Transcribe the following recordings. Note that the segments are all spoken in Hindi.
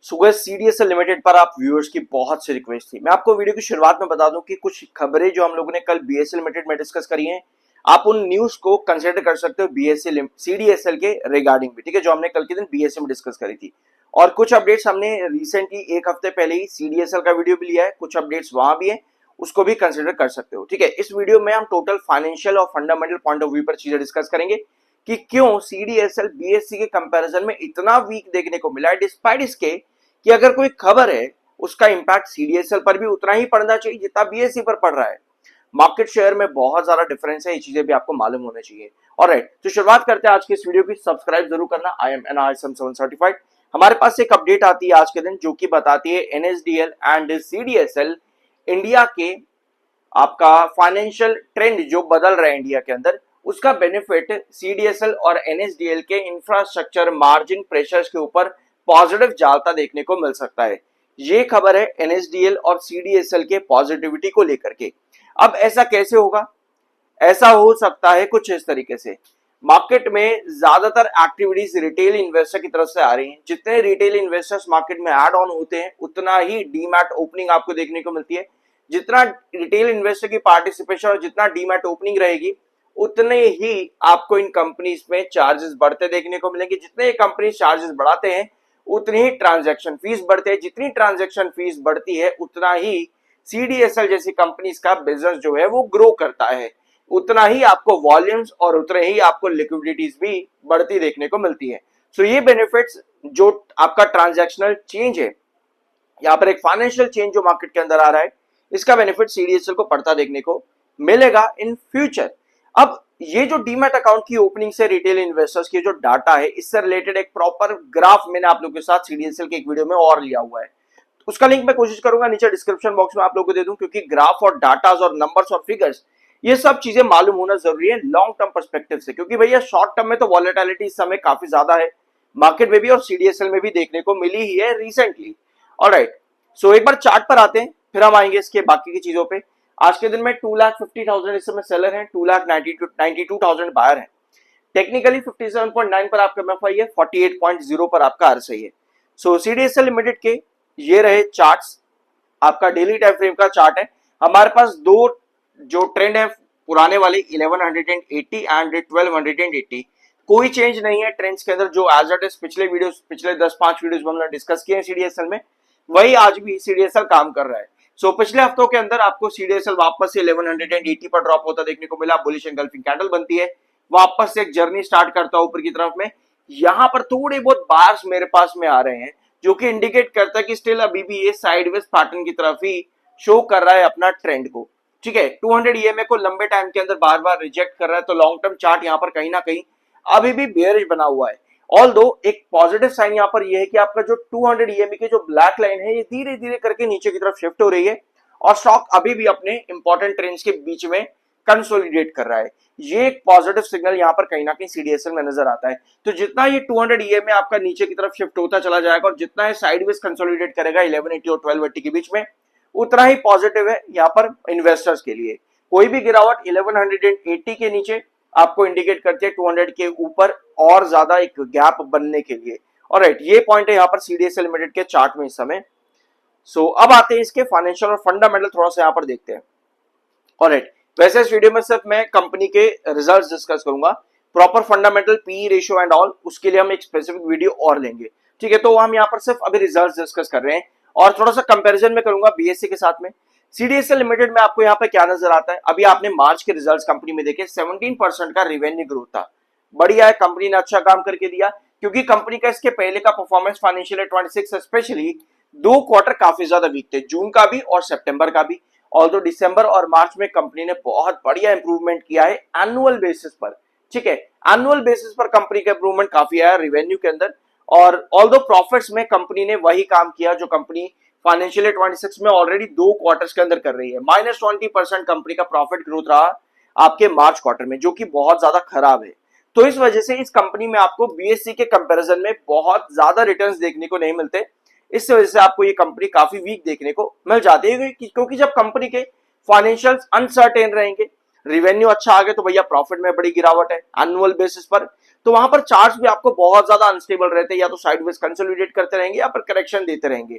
सुबह सीडीएसएल लिमिटेड पर आप व्यूअर्स की बहुत सी रिक्वेस्ट थी। मैं आपको वीडियो की शुरुआत में बता दूं कि कुछ खबरें जो हम लोगों ने कल बीएसएल लिमिटेड में डिस्कस करी हैं, आप उन न्यूज को कंसिडर कर सकते हो बीएसएल सीडीएसएल के रिगार्डिंग भी, ठीक है, जो हमने कल के दिन बीएसएल में डिस्कस करी थी। और कुछ अपडेट्स हमने रिसेंटली एक हफ्ते पहले ही सीडीएसएल का वीडियो भी लिया है, कुछ अपडेट्स वहां भी है, उसको भी कंसिडर कर सकते हो। ठीक है, इस वीडियो में हम टोटल फाइनेंशियल और फंडामेंटल पॉइंट ऑफ व्यू पर चीजें डिस्कस करेंगे कि क्यों सीडीएसएल बीएससी के कंपैरिजन में इतना वीक देखने को मिला है, डिस्पाइट इसके कि अगर कोई खबर है उसका इंपैक्ट सीडीएसएल पर भी उतना ही पड़ना चाहिए जितना बीएससी पर पड़ रहा है। मार्केट शेयर में बहुत ज्यादा डिफरेंस है, ये चीजें भी आपको मालूम होना चाहिए। ऑलराइट, तो शुरुआत करते हैं आज के इस वीडियो की। सब्सक्राइब जरूर करना, आई एम एनआरएसएम 7 सर्टिफाइड। हमारे पास एक अपडेट आती है आज के दिन जो कि बताती है एनएसडीएल एंड सीडीएसएल इंडिया के आपका फाइनेंशियल ट्रेंड जो बदल रहा है इंडिया के अंदर, उसका बेनिफिट सीडीएसएल और एनएसडीएल के इंफ्रास्ट्रक्चर मार्जिन प्रेशर्स के ऊपर पॉजिटिव जालता देखने को मिल सकता है। ये खबर है एनएसडीएल और सीडीएसएल के पॉजिटिविटी को लेकर के। अब ऐसा कैसे होगा? ऐसा हो सकता है कुछ इस तरीके से, मार्केट में ज्यादातर एक्टिविटीज रिटेल इन्वेस्टर की तरफ से आ रही हैं। जितने रिटेल इन्वेस्टर्स मार्केट में ऐड ऑन होते हैं उतना ही डीमैट ओपनिंग आपको देखने को मिलती है। जितना रिटेल इन्वेस्टर की पार्टिसिपेशन और जितना डीमैट ओपनिंग रहेगी उतने ही आपको इन कंपनीज में चार्जेस बढ़ते देखने को मिलेंगे। जितने कंपनी चार्जेस बढ़ाते हैं उतनी ही ट्रांजैक्शन फीस बढ़ते हैं। जितनी ट्रांजैक्शन फीस बढ़ती है उतना ही सीडीएसएल जैसी कंपनीज का बिजनेस जो है वो ग्रो करता है, उतना ही आपको वॉल्यूम्स और उतने ही आपको लिक्विडिटीज भी बढ़ती देखने को मिलती है। सो ये बेनिफिट्स जो आपका ट्रांजैक्शनल चेंज है, यहाँ पर एक फाइनेंशियल चेंज जो मार्केट के अंदर आ रहा है, इसका बेनिफिट सीडीएसएल को पड़ता देखने को मिलेगा इन फ्यूचर। अब ये जो डीमैट अकाउंट की ओपनिंग से रिटेल इन्वेस्टर्स की जो डाटा है, इससे रिलेटेड एक प्रॉपर ग्राफ मैंने आप लोगों के साथ सीडीएसएल के एक वीडियो में और लिया हुआ है। उसका लिंक मैं कोशिश करूंगा नीचे डिस्क्रिप्शन बॉक्स में आप लोगों को दे दूं, क्योंकि ग्राफ और डाटाज और नंबर्स और फिगर्स ये सब चीजें मालूम होना जरूरी है लॉन्ग टर्म पर्सपेक्टिव से, क्योंकि भैया शॉर्ट टर्म में तो वॉलेटिलिटी इस समय काफी ज्यादा है मार्केट में भी और सीडीएसएल में भी देखने को मिली ही है रिसेंटली। ऑलराइट, सो एक बार चार्ट पर आते हैं, फिर हम आएंगे इसके बाकी की चीजों पे। आज के दिन में 2,50,000 इस समय सेलर हैं, 2,92,000 बायर हैं। टेक्निकली 57.9 पर आपका एमएफआई है, 48.0 पर आपका आरएसआई है। सो सीडीएसएल लिमिटेड के ये रहे चार्ट्स, आपका डेली टाइम फ्रेम का चार्ट है। हमारे पास दो जो ट्रेंड है पुराने वाले 1180 एंड 1280, कोई चेंज नहीं है ट्रेंड्स के अंदर। जो एज इट इज पिछले 10-5 वीडियोस में हमने डिस्कस किए हैं सीडीएसएल में, वही आज भी सीडीएसएल काम कर रहा है। सो पिछले हफ्तों के अंदर आपको सीडीएसएल वापस से 1180 पर ड्रॉप होता देखने को मिला, बुलिश एंगल्फिंग कैंडल बनती है, वापस से एक जर्नी स्टार्ट करता है ऊपर की तरफ में। यहां पर थोड़े बहुत बार्स मेरे पास में आ रहे हैं जो कि इंडिकेट करता है कि स्टिल अभी भी ये साइडवेज पैटर्न की तरफ ही शो कर रहा है अपना ट्रेंड को। ठीक है, 200 ईएमए को लंबे टाइम के अंदर बार बार रिजेक्ट कर रहा है, तो लॉन्ग टर्म चार्ट यहाँ पर कहीं ना कहीं अभी भी बेयरिश बना हुआ है। ऑल्दो एक पॉजिटिव साइन यहाँ पर यह है कि आपका जो 200 ईएमए की जो ब्लैक लाइन है ये धीरे धीरे करके नीचे की तरफ शिफ्ट हो रही है और स्टॉक अभी भी अपने इंपॉर्टेंट ट्रेंड्स के बीच में कंसोलिडेट कर रहा है। ये एक पॉजिटिव सिग्नल यहाँ पर कहीं ना कहीं सीडीएसएल में नजर आता है। तो जितना ये 200 ईएमए आपका नीचे की तरफ शिफ्ट होता चला जाएगा और जितना ये साइडवेज कंसोलिडेट करेगा 1180 और 1280 के बीच में, उतना ही पॉजिटिव है यहाँ पर इन्वेस्टर्स के लिए। कोई भी गिरावट 1180 के नीचे आपको इंडिकेट करती है 200 के ऊपर और ज्यादा एक गैप बनने के लिए। ऑलराइट, ये पॉइंट है यहाँ पर सीडीएसएल लिमिटेड के चार्ट में इस समय। सो अब आते हैं इसके फाइनेंशियल और फंडामेंटल थोड़ा सा यहाँ पर देखते हैं। ऑलराइट, वैसे इस वीडियो में सिर्फ मैं कंपनी के रिजल्ट्स डिस्कस करूंगा, proper fundamental P ratio and all उसके लिए हम एक स्पेसिफिक वीडियो और लेंगे। ठीक है, तो हम यहाँ पर सिर्फ अभी रिजल्ट्स डिस्कस कर रहे हैं और थोड़ा सा कंपैरिजन में करूंगा बीएससी के साथ में। सीडीएसएल लिमिटेड में आपको यहाँ पे क्या नजर आता है? अभी आपने मार्च के रिजल्ट्स कंपनी में देखे, 17% का रेवेन्यू ग्रोथ था, बढ़िया है, कंपनी ने अच्छा काम करके दिया। क्योंकि कंपनी का इसके पहले का परफॉर्मेंस फाइनेंशियल 26 स्पेशली 2 क्वार्टर काफी ज्यादा वीक थे, जून का भी और सितंबर का भी। ऑल्दो दिसंबर और मार्च में कंपनी ने बहुत बढ़िया इंप्रूवमेंट किया है एनुअल बेसिस पर। ठीक है, एनुअल बेसिस पर कंपनी का इंप्रूवमेंट काफी आया रेवेन्यू के अंदर। और ऑल्दो प्रॉफिट्स में कंपनी ने वही काम किया जो कंपनी फाइनेंशियल 26 में ऑलरेडी 2 क्वार्टर्स के अंदर कर रही है। -20% कंपनी का प्रॉफिट ग्रोथ रहा आपके मार्च क्वार्टर में, जो कि बहुत ज्यादा खराब है। तो इस वजह से इस कंपनी में आपको बीएससी के कंपैरिजन में बहुत ज्यादा रिटर्न्स देखने को नहीं मिलते। इस वजह से आपको ये कंपनी काफी वीक देखने को मिल जाती है, क्योंकि जब कंपनी के फाइनेंशियल्स अनसर्टेन रहेंगे, रेवेन्यू अच्छा आ गया तो भैया प्रॉफिट में बड़ी गिरावट है एनुअल बेसिस पर, तो वहां पर चार्ट्स भी आपको बहुत ज्यादा अनस्टेबल रहते हैं, या तो साइडवेज कंसोलिडेट करते रहेंगे या फिर करेक्शन देते रहेंगे।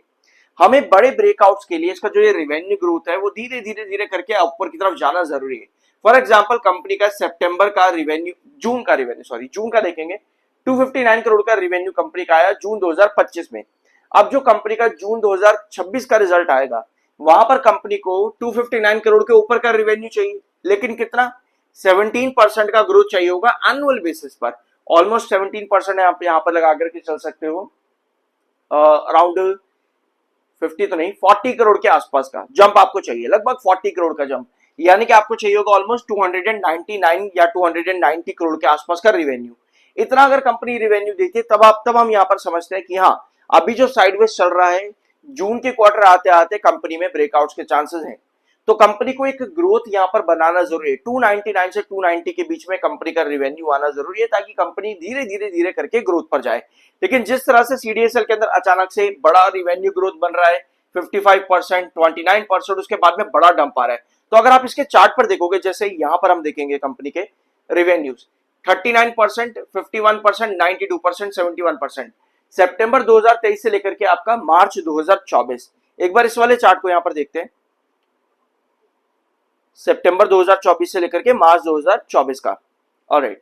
हमें बड़े ब्रेकआउट्स के लिए इसका जो ये रेवेन्यू ग्रोथ है वो धीरे धीरे धीरे करके ऊपर की तरफ जाना जरूरी है। फॉर एग्जांपल कंपनी का सितंबर का रिवेन्यू, जून का देखेंगे 259 करोड़ का रिवेन्यू कंपनी का आया जून 2025 में। अब जो कंपनी का जून 2026 का रिजल्ट आएगा वहां पर कंपनी को 259 करोड़ के ऊपर का रिवेन्यू चाहिए, लेकिन कितना 17% का ग्रोथ चाहिए होगा एनुअल बेसिस पर। ऑलमोस्ट 17% आप यहां पर लगा करके चल सकते हो, अराउंड 50 तो नहीं 40 करोड़ के आसपास का जंप आपको चाहिए, लगभग 40 करोड़ का जंप, यानी कि आपको चाहिए होगा ऑलमोस्ट 299 या 290 करोड़ के आसपास का रिवेन्यू। इतना अगर कंपनी रिवेन्यू देती है तब हम यहां पर समझते हैं कि हाँ अभी जो साइडवेज चल रहा है, जून के क्वार्टर आते आते कंपनी में ब्रेकआउट्स के चांसेस हैं। तो कंपनी को एक ग्रोथ यहां पर बनाना जरूरी है, 299 से 290 के बीच में कंपनी का रिवेन्यू आना जरूरी है, ताकि कंपनी धीरे धीरे धीरे करके ग्रोथ पर जाए। लेकिन जिस तरह से सीडीएसएल के अंदर अचानक से बड़ा रिवेन्यू ग्रोथ बन रहा है 55%, 29%, उसके बाद में बड़ा डंप आ रहा है। तो अगर आप इसके चार्ट पर देखोगे, जैसे यहां पर हम देखेंगे कंपनी के रेवेन्यूज 39%, 51%, 92%, 71%, सितंबर 2023 से लेकर के आपका मार्च 2024। एक बार इस वाले चार्ट को यहां पर देखते हैं, सितंबर 2024 से लेकर के मार्च 2024 का। ऑलराइट,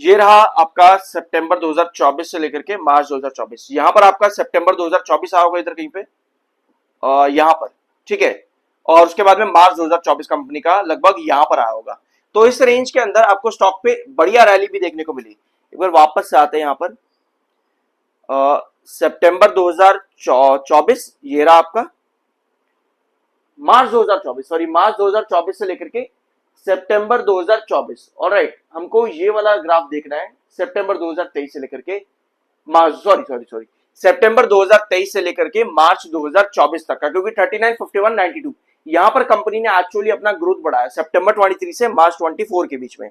ये रहा आपका सितंबर 2024 से लेकर के मार्च 2024। यहां पर आपका सितंबर 2024 आया होगा इधर कहीं पे, यहां पर, ठीक है, और उसके बाद में मार्च 2024 कंपनी का लगभग यहां पर आया होगा। तो इस रेंज के अंदर आपको स्टॉक पे बढ़िया रैली भी देखने को मिली। एक बार वापस से आते हैं यहां पर, सितंबर 2024, ये रहा आपका मार्च 2024 से लेकर के सितंबर 2024। ऑलराइट, हमको ये वाला ग्राफ देखना है सितंबर 2023 से लेकर के मार्च सितंबर 2023 से लेकर के मार्च 2024 तक का, क्योंकि 39, 51, 92 यहां पर कंपनी ने एक्चुअली अपना ग्रोथ बढ़ाया सितंबर 23 से मार्च 24 के बीच में।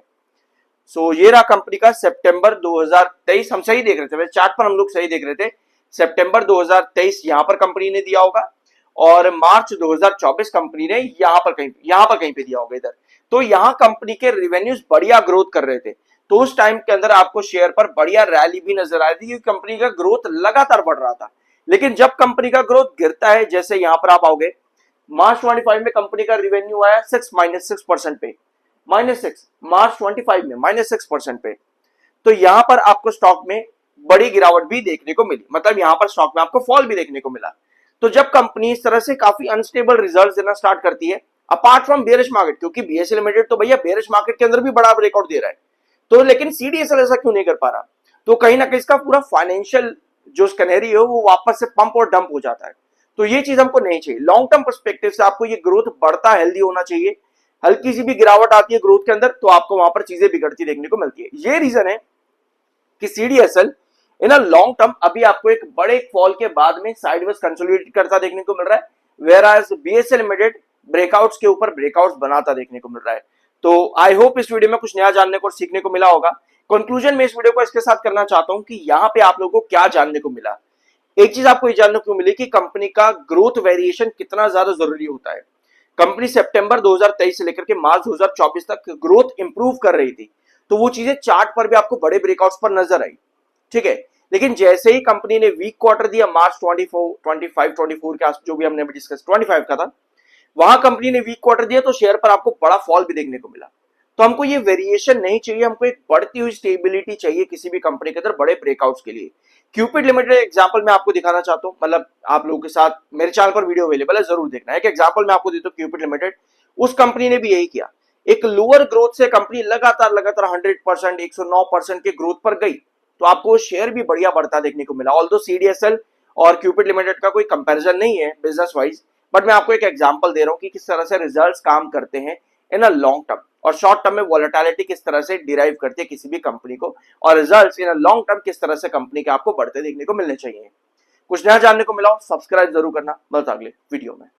सो ये रहा कंपनी का सितंबर 2023, हम सही देख रहे थे, चार्ट पर हम लोग सही देख रहे थे। सितंबर 2023 यहां पर कंपनी ने दिया होगा, और मार्च 2024 कंपनी ने यहां पर कहीं पे दिया होगा इधर। तो यहां कंपनी के रेवेन्यूज बढ़िया ग्रोथ कर रहे थे, तो उस टाइम के अंदर आपको शेयर पर बढ़िया रैली भी नजर आ रही थी, क्योंकि कंपनी का ग्रोथ लगातार बढ़ रहा था। लेकिन जब कंपनी का ग्रोथ गिरता है, जैसे यहां पर आप आओगे मार्च 25 में कंपनी का रिवेन्यू आया -6% पे, -6 मार्च 25 में -6% पे, तो यहां पर आपको स्टॉक में बड़ी गिरावट भी देखने को मिली, मतलब यहां पर स्टॉक में आपको फॉल भी देखने को मिला। तो जब कंपनी इस तरह से काफी अनस्टेबल रिजल्ट्स देना स्टार्ट करती है, अपार्ट फ्रॉम बेरिश मार्केट, क्योंकि बीएसएल लिमिटेड तो भैया बेरिश मार्केट के अंदर भी बड़ा ब्रेकआउट दे रहा है, तो लेकिन सीडीएसएल ऐसा क्यों नहीं कर पा रहा? तो कहीं ना कहीं इसका पूरा फाइनेंशियल जो स्कैनरी है वो वापस से पंप और डंप हो जाता है। तो ये चीज हमको नहीं चाहिए। लॉन्ग टर्म पर्सपेक्टिव से आपको ये ग्रोथ बढ़ता हेल्दी होना चाहिए। हल्की सी भी गिरावट आती है ग्रोथ के अंदर तो आपको वहां पर चीजें बिगड़ती देखने को मिलती है। ये रीजन है कि CDSL in a long term अभी आपको एक बड़े फॉल के बाद में साइडवेज कंसोलिडेट करता देखने को मिल रहा है, whereas BSL limited breakouts के ऊपर ब्रेकआउट्स बनाता देखने को मिल रहा है। तो आई होप इस वीडियो में कुछ नया जानने को और सीखने को मिला होगा। कंक्लूजन में इस वीडियो को इसके साथ करना चाहता हूं कि यहां पे आप लोगों को क्या जानने को मिला। एक चीज आपको ये जानने को मिली कि कंपनी का ग्रोथ वेरिएशन कितना ज्यादा जरूरी होता है। कंपनी सितंबर 2023 से लेकर के मार्च 2024 तक ग्रोथ इंप्रूव कर रही थी, तो वो चीजें चार्ट पर भी आपको बड़े ब्रेकआउट्स पर नजर आई, ठीक है। लेकिन जैसे ही कंपनी ने वीक क्वार्टर दिया मार्च 24 के आस जो भी हमने अभी डिस्कस 25 का था, वहां कंपनी ने वीक क्वार्टर दिया तो शेयर पर आपको बड़ा फॉल भी देखने को मिला। तो हमको ये वेरिएशन नहीं चाहिए, हमको एक बढ़ती हुई स्टेबिलिटी चाहिए किसी भी कंपनी के अंदर बड़े ब्रेकआउट्स के लिए। क्यूपिड लिमिटेड एग्जांपल मैं आपको दिखाना चाहता हूं, मतलब आप लोगों के साथ मेरे चैनल पर वीडियो अवेलेबल है, जरूर देखना है। एक एग्जांपल मैं आपको देता हूं क्यूपिड लिमिटेड, उस कंपनी ने भी यही किया। एक लोअर लगातार से कंपनी लगातार 100%, 109% के ग्रोथ पर गई, तो आपको शेयर भी बढ़िया बढ़ता देखने को मिला। ऑल्दो सीडीएसएल और क्यूपिड लिमिटेड का कोई कंपैरिजन नहीं है बिजनेस वाइज, बट मैं आपको एक एग्जांपल दे रहा हूं कि किस तरह से रिजल्ट्स काम करते हैं इन अ लॉन्ग टर्म, और शॉर्ट टर्म में वॉलेटिलिटी किस तरह से डिराइव करती है किसी भी कंपनी को, और results in a long term किस तरह से कंपनी के आपको बढ़ते देखने को मिलने चाहिए। कुछ नया जानने को मिला हो सब्सक्राइब जरूर करना। मिलता अगले वीडियो में।